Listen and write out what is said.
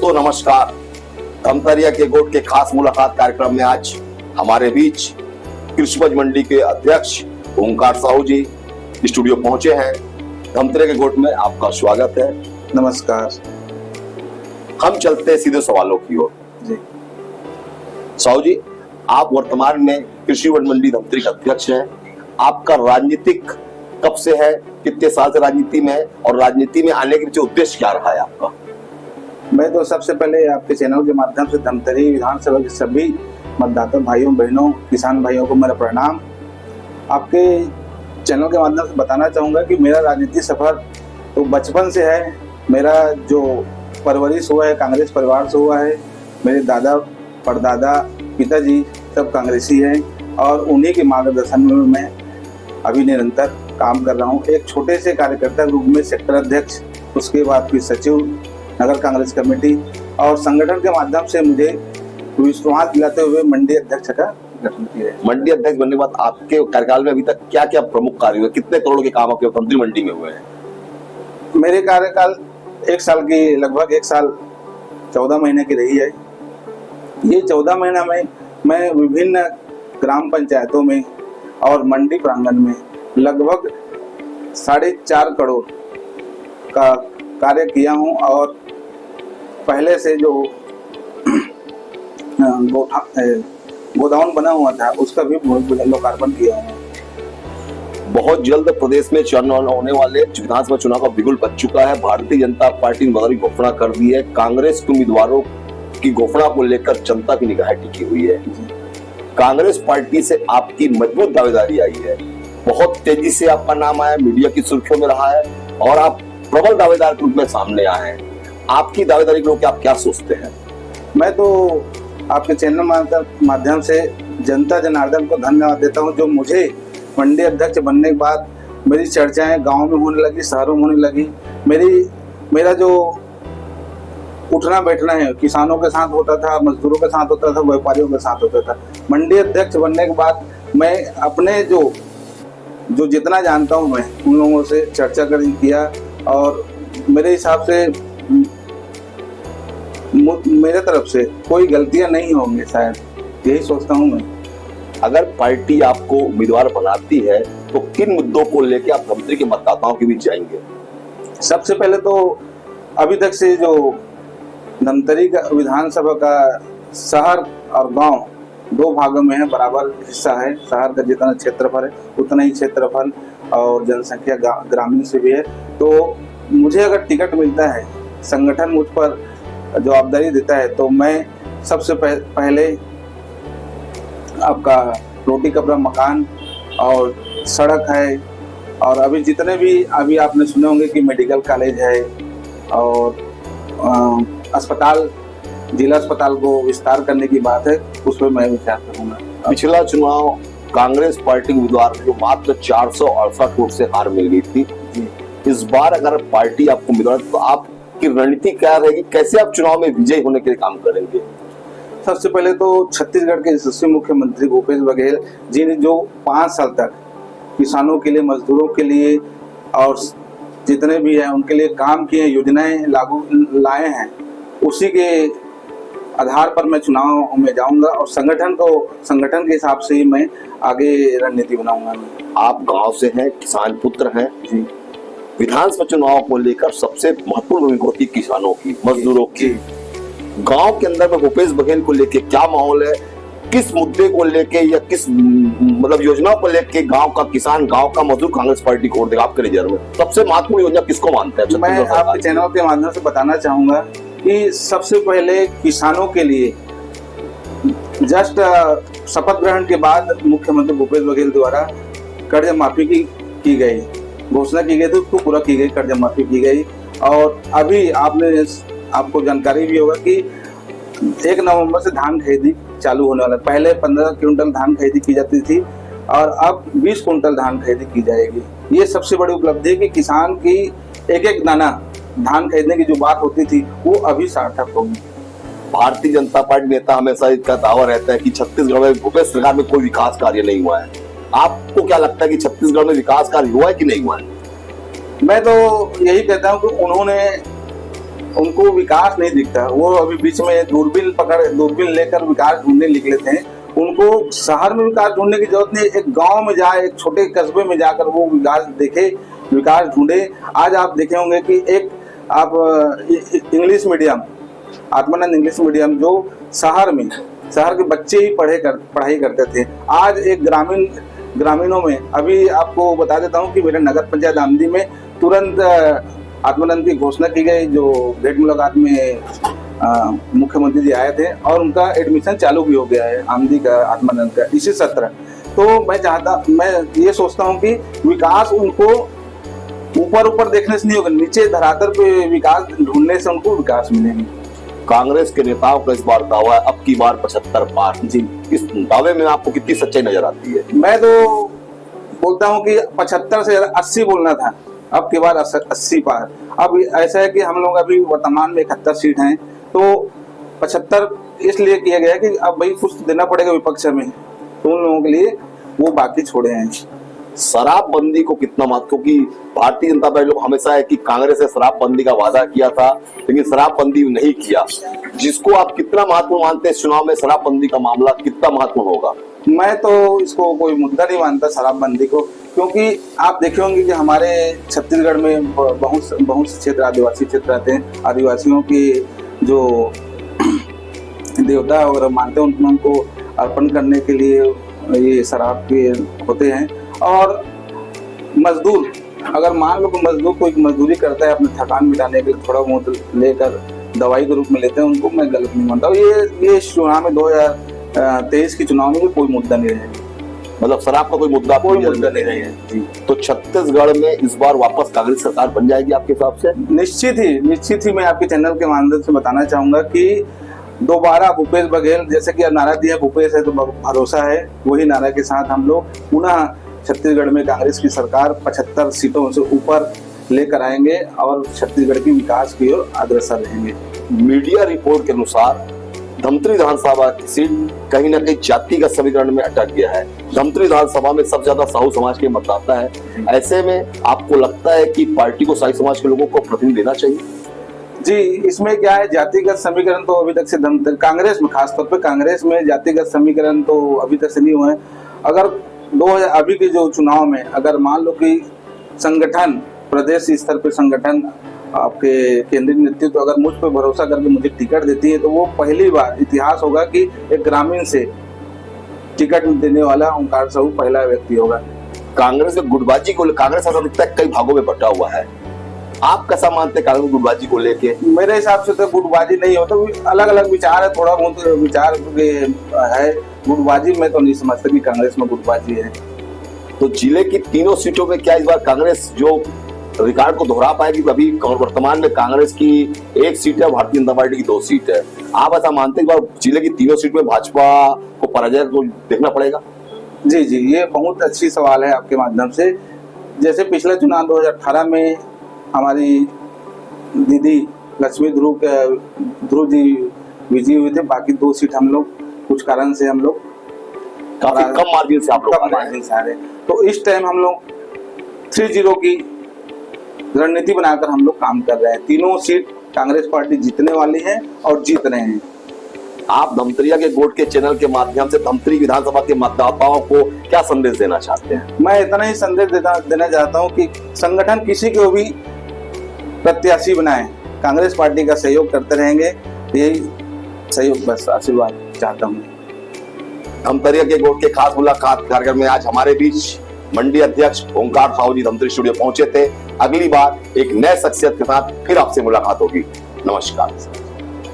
दोस्तों नमस्कार। धमतरिया के गोट के खास मुलाकात कार्यक्रम में आज हमारे बीच कृषि उपज मंडी के अध्यक्ष ओंकार साहू जी स्टूडियो पहुंचे हैं। धमतरिया के गोट में आपका स्वागत है। नमस्कार। हम चलते हैं सीधे सवालों की ओर। जी साहू जी, आप वर्तमान में कृषि उपज मंडी धमतरी के अध्यक्ष हैं। आपका राजनीतिक कब से है, कितने साल से राजनीति में है और राजनीति में आने के पीछे उद्देश्य क्या रहा है आपका? मैं तो सबसे पहले आपके चैनल के माध्यम से धमतरी विधानसभा के सभी मतदाता भाइयों बहनों किसान भाइयों को मेरा प्रणाम। आपके चैनल के माध्यम से बताना चाहूँगा कि मेरा राजनीतिक सफर तो बचपन से है। मेरा जो परवरिश हुआ है कांग्रेस परिवार से हुआ है। मेरे दादा परदादा पिताजी सब कांग्रेसी हैं और उन्हीं के मार्गदर्शन में मैं अभी निरंतर काम कर रहा हूँ। एक छोटे से कार्यकर्ता के रूप में सेक्टर अध्यक्ष, उसके बाद फिर सचिव नगर कांग्रेस कमेटी और संगठन के माध्यम से मुझे विश्वास दिलाते हुए मंडी अध्यक्ष का गठन किया है। मंडी अध्यक्ष बनने के बाद आपके कार्यकाल में अभी तक क्या क्या प्रमुख कार्य हुए, कितने करोड़ के काम आपके धमतरी मंडी में हुए हैं? मेरे कार्यकाल एक साल की लगभग 1 साल 14 महीने की रही है। ये 14 महीना में मैं विभिन्न ग्राम पंचायतों में और मंडी प्रांगण में लगभग 4.5 करोड़ का कार्य किया हूँ और पहले से जो गोदाउन बना हुआ था उसका भी लोकार्पण किया हूँ। बहुत जल्द प्रदेश में होने वाले विधानसभा चुनाव का बिगुल बज चुका है। भारतीय जनता पार्टी ने बड़ी घोषणा कर दी है। कांग्रेस के उम्मीदवारों की घोषणा को लेकर जनता की निगाहें टिकी हुई है। कांग्रेस पार्टी से आपकी मजबूत दावेदारी आई है। बहुत तेजी से आपका नाम आया, मीडिया की सुर्खियों में रहा है और आप प्रबल दावेदार के रूप में सामने आए हैं। आपकी दावेदारी को आप क्या सोचते हैं? मैं तो आपके चैनल माध्यम से जनता जनार्दन को धन्यवाद देता हूं, जो मुझे मंडी अध्यक्ष बनने के बाद मेरी चर्चाएं गांव में होने लगी, शहरों में होने लगी। मेरा जो उठना बैठना है किसानों के साथ होता था, मजदूरों के साथ होता था, व्यापारियों के साथ होता था। मंडी अध्यक्ष बनने के बाद मैं अपने जो जितना जानता हूं मैं उन लोगों से चर्चा किया और मेरे हिसाब से मेरे तरफ से कोई गलतियां नहीं होंगी, शायद यही सोचता हूं मैं। अगर पार्टी आपको उम्मीदवार बनाती है तो किन मुद्दों को लेकर आप धमतरी के मतदाताओं के बीच जाएंगे? सबसे पहले तो अभी तक से जो धमतरी का विधानसभा का शहर और गांव 2 भागों में है, बराबर हिस्सा है। शहर का जितना क्षेत्रफल है उतना ही क्षेत्रफल और जनसंख्या ग्रामीण से भी है। तो मुझे अगर टिकट मिलता है, संगठन मुझ पर जवाबदारी देता है, तो मैं सबसे पहले आपका रोटी कपड़ा मकान और सड़क है और अभी जितने भी अभी आपने सुने होंगे कि मेडिकल कॉलेज है और अस्पताल, जिला अस्पताल को विस्तार करने की बात है, उस पर मैं विचार करूंगा। पिछला चुनाव कांग्रेस पार्टी उम्मीदवार को मात्र 468 वोट से हार मिल गई थी। इस बार अगर पार्टी आपको उम्मीदवार तो आपकी रणनीति क्या रहेगी? कैसे आप चुनाव में विजयी होने के लिए काम करेंगे? सबसे पहले तो छत्तीसगढ़ के यशस्वी मुख्यमंत्री भूपेश बघेल जी ने जो 5 साल तक किसानों के लिए, मजदूरों के लिए और जितने भी हैं उनके लिए काम किए, योजनाएं लागू लाए हैं, उसी के आधार पर मैं चुनाव में जाऊंगा और संगठन के हिसाब से ही मैं आगे रणनीति बनाऊंगा। आप गांव से हैं, किसान पुत्र हैं जी। विधानसभा चुनाव को लेकर सबसे महत्वपूर्ण भूमिका होती है किसानों की, मजदूरों की। गांव के अंदर में भूपेश बघेल को लेके क्या माहौल है? किस मुद्दे को लेके या किस मतलब योजनाओं को लेके गांव का किसान, गांव का मजदूर कांग्रेस पार्टी को वोट देगा आपके नजर में? सबसे महत्वपूर्ण योजना किसको मानते हैं? मैं आपके चैनल के माध्यम से बताना चाहूंगा कि सबसे पहले किसानों के लिए जस्ट शपथ ग्रहण के बाद मुख्यमंत्री भूपेश बघेल द्वारा कर्ज माफी की गई, घोषणा की गई थी, उसको पूरा की गई, कर्ज माफी की गई। और अभी आपको जानकारी भी होगा कि 1 नवंबर से धान खरीदी चालू होने वाला है। पहले 15 क्विंटल धान खरीदी की जाती थी और अब 20 क्विंटल धान खरीदी की जाएगी। ये सबसे बड़ी उपलब्धि है कि किसान की एक दाना धान खरीदने की जो बात होती थी वो अभी सार्थक होगी। भारतीय जनता पार्टी नेता हमेशा इसका दावा रहता है कि छत्तीसगढ़ में भूपेश सरकार में कोई विकास कार्य नहीं हुआ है। आपको क्या लगता है कि छत्तीसगढ़ में विकास कार्य हुआ है कि नहीं हुआ है? मैं तो यही कहता हूं कि उन्होंने उनको विकास नहीं दिखता। वो अभी बीच में दूरबीन लेकर विकास ढूंढने निकले थे। उनको शहर में विकास ढूंढने की जरूरत नहीं, एक गांव में जाए, एक छोटे कस्बे में जाकर वो विकास देखे, विकास ढूंढे। आज आप देखे होंगे कि एक आप English medium, Atmanand English medium, जो शहर के बच्चे ही पढ़ाई करते थे, आज एक ग्रामीणों में, अभी आपको बता देता हूँ कि मेरे नगर पंचायत आमदी में तुरंत आत्मानंद की घोषणा की गई, जो भेंट मुलाकात में मुख्यमंत्री जी आए थे, और उनका एडमिशन चालू भी हो गया है आमदी का, आत्मानंद का, इसी सत्र। तो मैं ये सोचता हूँ कि विकास उनको ऊपर देखने से नहीं होगा, नीचे धरातल पे विकास ढूंढने से उनको विकास मिलेंगे। कांग्रेस के नेताओं का इस बार दावा है अब की बार 75 पार। जी, इस दावे में आपको कितनी सच्चाई नजर आती है? मैं तो बोलता हूँ कि 75 से 80 बोलना था, अब की बार 80 पार। अब ऐसा है कि हम लोग अभी वर्तमान में 71 सीट हैं, तो 75 इसलिए किया गया कि अब भाई कुछ देना पड़ेगा विपक्ष में, तो उन लोगों के लिए वो बाकी छोड़े हैं। शराबबंदी को कितना महत्व, क्योंकि भारतीय जनता पार्टी लोग हमेशा है कि कांग्रेस ने शराबबंदी का वादा किया था लेकिन शराबबंदी नहीं किया, जिसको आप कितना महत्व मानते हैं? चुनाव में शराबबंदी का मामला कितना महत्वपूर्ण होगा? मैं तो इसको कोई मुद्दा नहीं मानता शराबबंदी को, क्योंकि आप देखे होंगे कि हमारे छत्तीसगढ़ में बहुत से क्षेत्र आदिवासी क्षेत्र आते हैं। आदिवासियों की जो देवता वगैरह मानते हैं, उनको अर्पण करने के लिए ये शराब के होते हैं। और मजदूर, अगर मान लो कि मजदूर कोई मजदूरी करता है अपने थकान मिटाने के लिए, थोड़ा बहुत लेकर दवाई के रूप में लेते हैं, उनको मैं गलत नहीं मानता। ये चुनाव में 2023 के चुनाव में कोई मुद्दा नहीं रहेगा, मतलब शराब का कोई मुद्दा नहीं रहेगा। जी, तो छत्तीसगढ़ में इस बार वापस कांग्रेस सरकार बन जाएगी आपके हिसाब से? निश्चित ही मैं आपके चैनल के माध्यम से बताना चाहूंगा कि दोबारा भूपेश बघेल, जैसे कि नारा दिया भूपेश है तो भरोसा है, वही नारा के साथ हम लोग पुनः छत्तीसगढ़ में कांग्रेस की सरकार 75 सीटों से ऊपर लेकर आएंगे और छत्तीसगढ़ की विकास की ओर अग्रसर रहेंगे। मीडिया रिपोर्ट के अनुसार धमतरी विधानसभा की सीट कहीं न कहीं जातिगत समीकरण में अटक गया है। धमतरी विधानसभा में सबसे ज्यादा साहू समाज के मतदाता है, ऐसे में आपको लगता है कि पार्टी को साहू समाज के लोगों को प्रतिनिधि देना चाहिए? जी, इसमें क्या है, जातिगत समीकरण तो अभी तक से कांग्रेस में, खासतौर पे कांग्रेस में जातिगत समीकरण तो अभी तक से नहीं हुए हैं। अगर अभी के जो चुनाव में अगर मान लो कि संगठन, प्रदेश स्तर पे संगठन, आपके केंद्रीय नेतृत्व अगर मुझ पर भरोसा करके मुझे टिकट देती है, तो वो पहली बार इतिहास होगा कि एक ग्रामीण से टिकट देने वाला ओंकार साहू पहला व्यक्ति होगा। कांग्रेस में गुटबाजी को, कांग्रेस ऐसा दिखता है कई भागों में बटा हुआ है, आप कैसा मानते हैं कांग्रेस गुटबाजी को लेके? मेरे हिसाब से तो गुटबाजी नहीं होता, अलग अलग विचार है, थोड़ा बहुत विचार है। गुटबाजी में तो नहीं समझता कि कांग्रेस में गुटबाजी है। तो जिले की तीनों सीटों में क्या इस बार कांग्रेस जो रिकॉर्ड को दोहरा पाएगी? अभी वर्तमान में कांग्रेस की 1 सीट है, भारतीय जनता पार्टी की 2 सीट है। आप ऐसा मानते हैं कि जिले की तीनों सीट में भाजपा को पराजय को देखना पड़ेगा? जी, ये बहुत अच्छी सवाल है आपके माध्यम से। जैसे पिछला चुनाव 2018 में हमारी दीदी लक्ष्मी ध्रुव जी विजयी हुए थे, बाकी 2 सीट हम लोग कुछ कारण से हम लोग काफी कम मार्जिन से आप लोग आ रहे। तो इस टाइम हम लोग 3-0 की रणनीति बनाकर हम लोग काम कर रहे हैं। तीनों सीट कांग्रेस पार्टी जीतने वाली है और जीत रहे हैं। आप धमतरिया के गोट के चैनल के माध्यम से धमतरी विधानसभा के मतदाताओं को क्या संदेश देना चाहते हैं? मैं इतना ही संदेश देना चाहता हूं कि संगठन किसी को भी प्रत्याशी बनाए, कांग्रेस पार्टी का सहयोग करते रहेंगे, यही सहयोग बस आशीर्वाद चाहता हूँ। धमतरिया के गोट के खास मुलाकात कार्यक्रम में आज हमारे बीच मंडी अध्यक्ष ओंकार साहू जी धमतरी स्टूडियो पहुंचे थे। अगली बार एक नए शख्सियत के साथ फिर आपसे मुलाकात होगी। नमस्कार।